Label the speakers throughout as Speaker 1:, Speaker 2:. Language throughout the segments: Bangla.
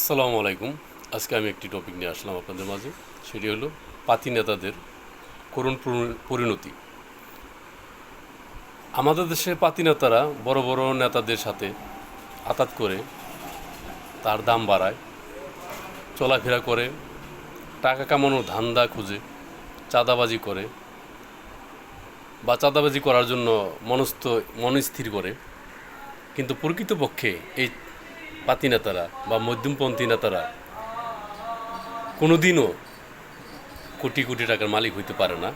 Speaker 1: আসসালামু আলাইকুম। আজকে আমি একটি টপিক নিয়ে আসলাম আপনাদের মাঝে। সেটি হলো পাতি নেতাদের করুণ পরিণতি। আমাদের দেশে পাতি নেতারা বড় বড় নেতাদের সাথে আতাত করে তার দাম বাড়ায়, চলাফেরা করে, টাকা কামানোর ধান্দা খুঁজে, চাঁদাবাজি করে বা চাঁদাবাজি করার জন্য মনস্থির করে। কিন্তু প্রকৃতপক্ষে এই পাতি নেতারা বা মধ্যমপন্থী নেতারা কোনোদিনও কোটি কোটি টাকার মালিক হইতে পারে না।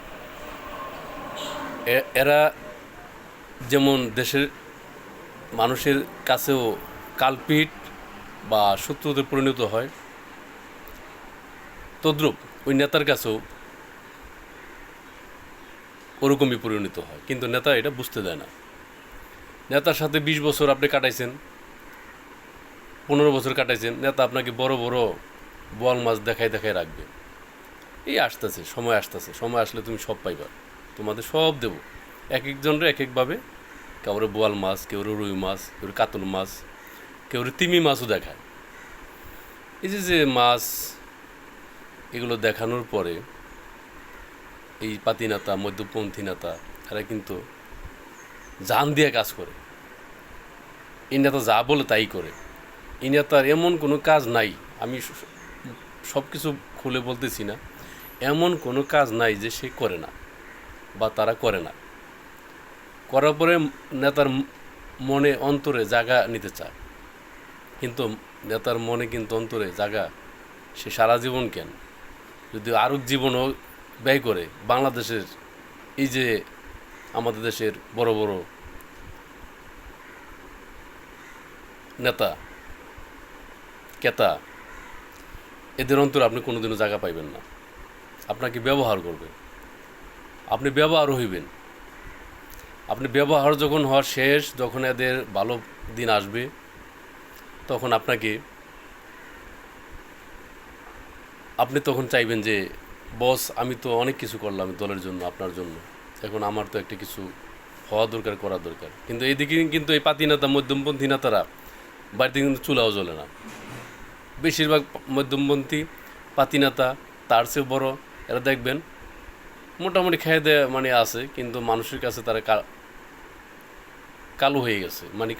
Speaker 1: এরা যেমন দেশের মানুষের কাছেও কালপিট বা শত্রুতে পরিণত হয়, তদ্রূপ ওই নেতার কাছেও ওরকমই পরিণত হয়। কিন্তু নেতা এটা বুঝতে দেয় না। নেতার সাথে 20 বছর আপনি কাটাইছেন, 15 বছর কাটাইছেন, নেতা আপনাকে বড় বড় বোয়াল মাছ দেখায় দেখায় রাখবে। এই আসতেছে, সময় আসলে তুমি সব পাইবা, তোমাদের সব দেব। এক একজনরে এক একভাবে, কেউরে বোয়াল মাছ, কেউরে রুই মাছ, কেউরে কাতল মাছ, কেউরে তিমি মাছও দেখায়। এই যে মাছ এগুলো দেখানোর পরে এই পাতি নেতা, মধ্যপন্থী নেতা, এরা কিন্তু জান দিয়ে কাজ করে। এই নেতা যা বলে তাই করে। এই নেতার এমন কোনো কাজ নাই, আমি সব কিছু খুলে বলতেছি না, এমন কোনো কাজ নাই যে সে করে না বা তারা করে না। করার পরে নেতার মনে অন্তরে জায়গা নিতে চায়, কিন্তু নেতার মনে কিন্তু অন্তরে জায়গা সে সারা জীবন কেন, যদি আরও জীবনও ব্যয় করে বাংলাদেশের এই যে আমাদের দেশের বড় বড় নেতা কেতা, এদের অন্তরে আপনি কোনোদিনও জায়গা পাইবেন না। আপনাকে ব্যবহার করবে, আপনি ব্যবহার হইবেন। আপনি ব্যবহার যখন হওয়ার শেষ, যখন এদের ভালো দিন আসবে, তখন আপনি তখন চাইবেন যে বস, আমি তো অনেক কিছু করলাম দলের জন্য, আপনার জন্য, এখন আমার তো একটা কিছু হওয়া দরকার, করা দরকার। কিন্তু এইদিকে কিন্তু এই পাতি নেতা, মধ্যমপন্থী নেতারা বাড়িতে কিন্তু চুলাও জ্বলে না। বেশিরভাগ মধ্যমপন্থী পাতি নেতা তার চেয়ে বড়, এরা দেখবেন মোটামুটি খেয়ে দেয় মানে আছে, কিন্তু মানুষের কাছে তারা কালো হয়ে গেছে, মানে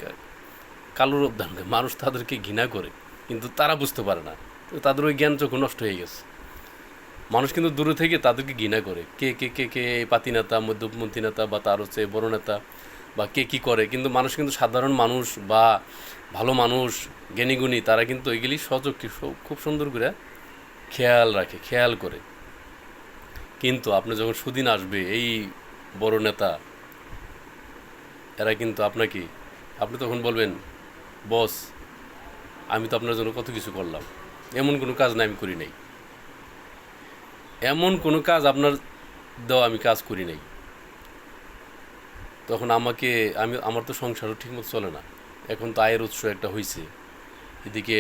Speaker 1: কালো রূপ ধারণ করে। মানুষ তাদেরকে ঘৃণা করে, কিন্তু তারা বুঝতে পারে না। তো তাদের ওই জ্ঞান চক্ষু নষ্ট হয়ে গেছে। মানুষ কিন্তু দূরে থেকে তাদেরকে ঘৃণা করে, কে কে কে কে এই পাতি নেতা, মধ্যপন্থী নেতা বা তার হচ্ছে বড় নেতা বা কে কী করে। কিন্তু মানুষ কিন্তু সাধারণ মানুষ বা ভালো মানুষ, জ্ঞানীগুণী, তারা কিন্তু ওইগুলি সচক্ষে খুব সুন্দর করে খেয়াল রাখে, খেয়াল করে। কিন্তু আপনি যখন সুদিন আসবে এই বড় নেতা, এরা কিন্তু আপনি তখন বলবেন, বস, আমি তো আপনার জন্য কত কিছু করলাম, এমন কোনো কাজ না আমি করি নাই, এমন কোনো কাজ আপনার দেওয়া আমি কাজ করি নাই। তখন আমার তো সংসারও ঠিকমতো চলে না, এখন তো আয়ের উৎস একটা হয়েছে, এদিকে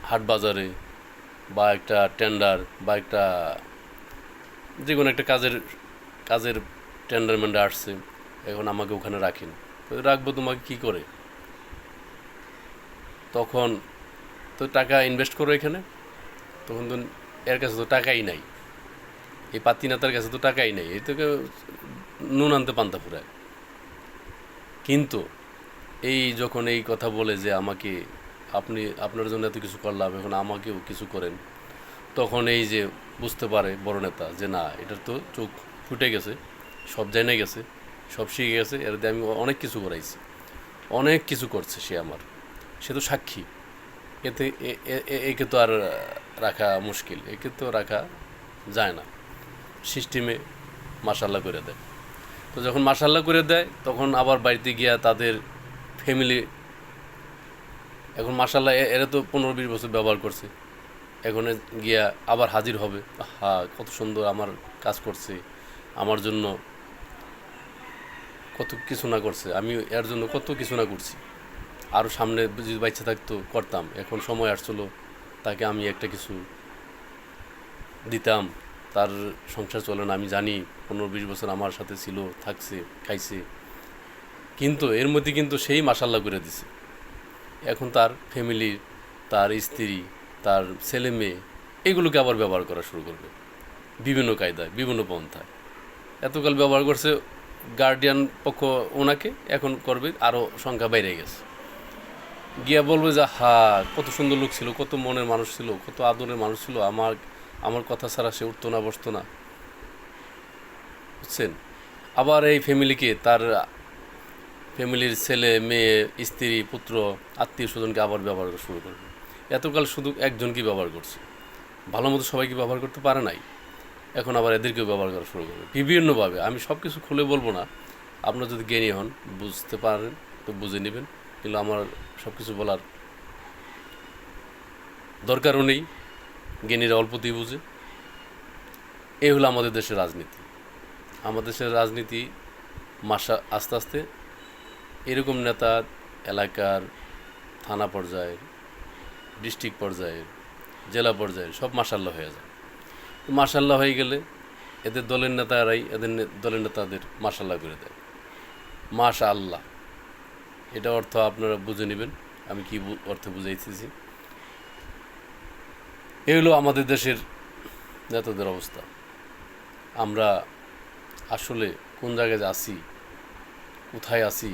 Speaker 1: হাট বাজারে বা একটা টেন্ডার বা একটা যে কোনো একটা কাজের টেন্ডার মেন্ডার আসছে, এখন আমাকে ওখানে রাখেন। তো রাখবো তোমাকে কি করে? তখন তো টাকা ইনভেস্ট করো এখানে, তখন তো এর কাছে তো টাকাই নাই, এই পাতি নেতার কাছে তো টাকাই নেই, এই তোকে নুন আনতে পান্তা ফুরায়। কিন্তু যখন এই কথা বলে যে আপনার জন্য এত কিছু করলাম, এখন আমাকেও কিছু করেন, তখন এই যে বুঝতে পারে বড় নেতা যে না, এটার তো চোখ ফুটে গেছে, সব জেনে গেছে, সব শিখে গেছে, এর দিয়ে আমি অনেক কিছু করাইছি, অনেক কিছু করছে সে তো সাক্ষী। একে তো আর রাখা মুশকিল, একে তো রাখা যায় না। সিস্টেমে মাশাল্লাহ করে দেয়। তো যখন মাশাল্লাহ করে দেয়, তখন আবার বাড়িতে গিয়া তাদের ফ্যামিলি, এখন মাশাল্লাহ এরা তো 15-20 বছর ব্যবহার করছে, এখন গিয়া আবার হাজির হবে, কত সুন্দর আমার কাজ করছে, আমার জন্য কত কিছু না করছে, আমি এর জন্য কত কিছু না করছি, আরও সামনে যদি বাচ্চা থাকতো করতাম, এখন সময় আসছিলো তাকে আমি একটা কিছু দিতাম, তার সংসার চলে না, আমি জানি 15-20 বছর আমার সাথে ছিল, থাকছে, খাইছে। কিন্তু এর মধ্যে কিন্তু সেই মাশাল্লাহ করে দিছে, এখন তার ফ্যামিলি, তার স্ত্রী, তার ছেলে মেয়ে এগুলোকে আবার ব্যবহার করা শুরু করবে বিভিন্ন কায়দায়, বিভিন্ন পন্থায়। এতকাল ব্যবহার করছে গার্ডিয়ান পক্ষ ওনাকে, এখন করবে আরও সংখ্যা বাইরে গেছে। গিয়া বলবে যে কত সুন্দর লোক ছিল, কত মনের মানুষ ছিল, কত আদরের মানুষ ছিল, আমার কথা ছাড়া সে উঠতো না বসতো না, বুঝছেন। আবার এই ফ্যামিলিকে, তার ফ্যামিলির ছেলে মেয়ে স্ত্রী পুত্র আত্মীয় স্বজনকে আবার ব্যবহার করা শুরু করবে। এতকাল শুধু একজনকেই ব্যবহার করছে, ভালো মতো সবাইকে ব্যবহার করতে পারে নাই, এখন আবার এদেরকেও ব্যবহার করা শুরু করবে বিভিন্নভাবে। আমি সব কিছু খুলে বলবো না, আপনারা যদি জ্ঞানী হন, বুঝতে পারেন তো বুঝে নেবেন, কিন্তু আমার সব কিছু বলার দরকারও নেই, জ্ঞানীরা অল্পতেই বুঝে। এই হলো আমাদের দেশের রাজনীতি। আমাদের দেশের রাজনীতি আস্তে আস্তে এরকম নেতা এলাকার, থানা পর্যায়ের, ডিস্ট্রিক্ট পর্যায়ের, জেলা পর্যায়ের সব মাশাল্লাহ হয়ে যায়। মাশাল্লাহ হয়ে গেলে এদের দলের নেতারাই দলের নেতাদের মাশাল্লাহ করে দেয়। মাশা আল্লাহ, এটা অর্থ আপনারা বুঝে নেবেন আমি কি অর্থে বুঝাইতেছি। এই হলো আমাদের দেশের নেতাদের অবস্থা। আমরা আসলে কোন জায়গায় আছি, কোথায় আছি,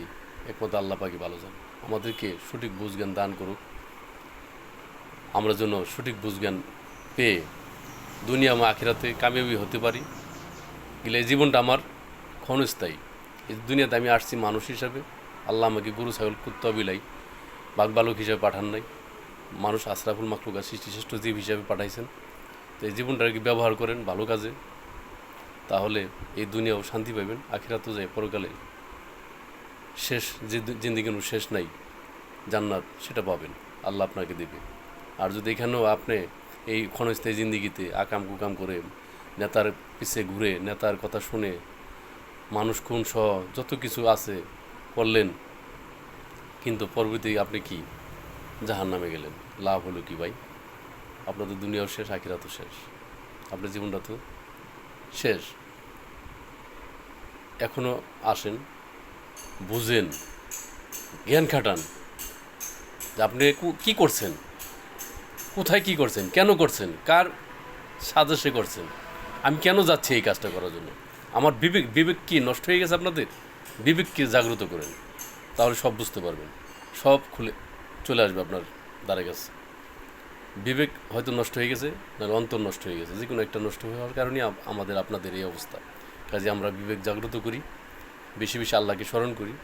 Speaker 1: একমাত্র আল্লাহ পাকই ভালো জানে। আমাদেরকে সঠিক বুঝজ্ঞান দান করুক, আমরা যেন সঠিক বুঝজ্ঞান পেয়ে দুনিয়া ও আখিরাতে কামিয়াবি হতে পারি। গেলে এই জীবনটা আমার ক্ষণস্থায়ী। এই দুনিয়াতে আমি আসছি মানুষ হিসাবে, আল্লাহ আমাকে গরু ছাগল কুত্তা বিলাই বাঘ বালক হিসাবে পাঠান নাই, মানুষ আশরাফুল মাখলুকাত সৃষ্টিশ্রেষ্ঠ জীব হিসাবে পাঠাইছেন। তো এই জীবনটাকে ব্যবহার করেন ভালো কাজে, তাহলে এই দুনিয়াও শান্তি পাবেন, আখিরাতেও যায় পরকালে শেষ যে জিন্দিগির শেষ নাই জান্নাত, সেটা পাবেন, আল্লাহ আপনাকে দেবে। আর যদি এখানেও আপনি এই ক্ষণস্থায়ী জিন্দিগিতে আকাম কুকাম করে নেতার পিছে ঘুরে নেতার কথা শুনে মানুষ খুন সহ যত কিছু আছে করলেন, কিন্তু পরবর্তী আপনি কি জাহান্নামে গেলেন, লাভ হলো কি ভাই? আপনাদের দুনিয়াও শেষ, আখিরাতও শেষ, আপনার জীবনটা তো শেষ। এখনও আসেন, বুঝেন, জ্ঞান খাটান যে আপনি কী করছেন, কোথায় কী করছেন, কেন করছেন, কার সাজেশে করছেন, আমি কেন যাচ্ছি এই কাজটা করার জন্য। আমার বিবেক কি নষ্ট হয়ে গেছে? আপনাদের বিবেককে জাগ্রত করেন, তাহলে সব বুঝতে পারবেন, সব খুলে চলে আসবে আপনার দ্বারে কাছে। বিবেক হয়তো নষ্ট হয়ে গেছে, নাহলে অন্তর নষ্ট হয়ে গেছে, যে কোনো একটা নষ্ট হওয়ার কারণে আপনাদের এই অবস্থা। কাজে আমরা বিবেক জাগ্রত করি, বেশি বেশি আল্লাহকে স্মরণ করি,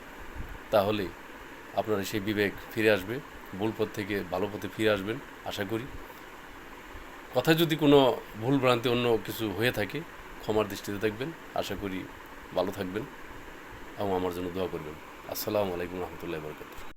Speaker 1: তাহলে আপনারা সেই বিবেক ফিরে আসবে, ভুল পথ থেকে ভালো পথে ফিরে আসবেন আশা করি। কথায় যদি কোনো ভুল ভ্রান্তি অন্য কিছু হয়ে থাকে ক্ষমার দৃষ্টিতে দেখবেন, আশা করি ভালো থাকবেন এবং আমার জন্য দোয়া করবেন। আসসালামু আলাইকুম রহমতুল্লাহি ওয়া বারাকাতুহু।